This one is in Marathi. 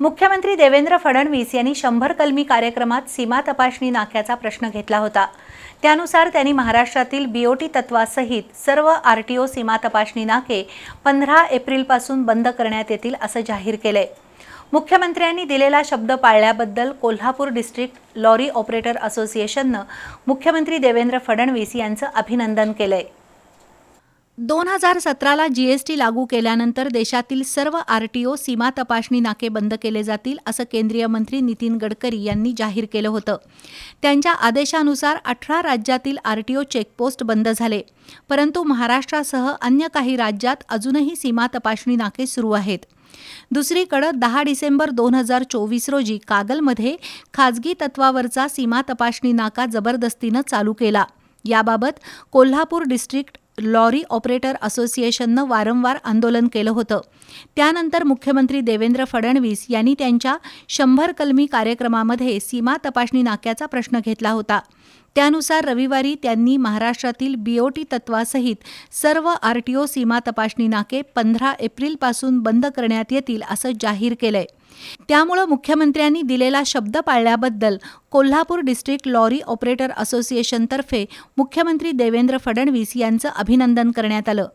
मुख्यमंत्री देवेंद्र फडणवीस यांनी 100 कलमी कार्यक्रमात सीमा तपासणी नाक्याचा प्रश्न घेतला होता। त्यानुसार त्यांनी महाराष्ट्रातील बीओटी तत्वासहित सर्व आरटीओ सीमा तपासणी नाके 15 एप्रिलपासून बंद करण्यात येतील असं जाहीर केलंय। मुख्यमंत्र्यांनी दिलेला शब्द पाळल्याबद्दल कोल्हापूर डिस्ट्रिक्ट लॉरी ऑपरेटर असोसिएशननं मुख्यमंत्री देवेंद्र फडणवीस यांचं अभिनंदन केलंय। 2017ला जीएसटी लागू केल्यानंतर देशातील सर्व आरटीओ सीमा तपासणी नाके बंद केले जातील असं केंद्रीय मंत्री नितीन गडकरी यांनी जाहीर केलं होतं। त्यांच्या आदेशानुसार 18 राज्यातील आरटीओ चेकपोस्ट बंद झाले, परंतु महाराष्ट्रासह अन्य काही राज्यात अजूनही सीमा तपासणी नाके सुरू आहेत। दुसरीकडे 10 डिसेंबर 2024 रोजी कागलमध्ये खाजगी तत्वावरचा सीमा तपासणी नाका जबरदस्तीनं चालू केला। याबाबत कोल्हापूर डिस्ट्रिक्ट लॉरी ऑपरेटर असोसिएशननं वारंवार आंदोलन केलं होतं। त्यानंतर मुख्यमंत्री देवेंद्र फडणवीस यांनी त्यांच्या 100 कलमी कार्यक्रमामध्ये सीमा तपासणी नाक्याचा प्रश्न घेतला होता। त्यानुसार रविवारी त्यांनी महाराष्ट्रातील बीओटी तत्वासहित सर्व आरटीओ सीमा तपासणी नाके 15 एप्रिलपासून बंद करण्यात येतील असं जाहीर केलंय। त्यामुळे मुख्यमंत्र्यांनी दिलेला शब्द पाळल्याबद्दल कोल्हापूर डिस्ट्रिक्ट लॉरी ऑपरेटर असोसिएशनतर्फे मुख्यमंत्री देवेंद्र फडणवीस यांचं अभिनंदन करण्यात आलं।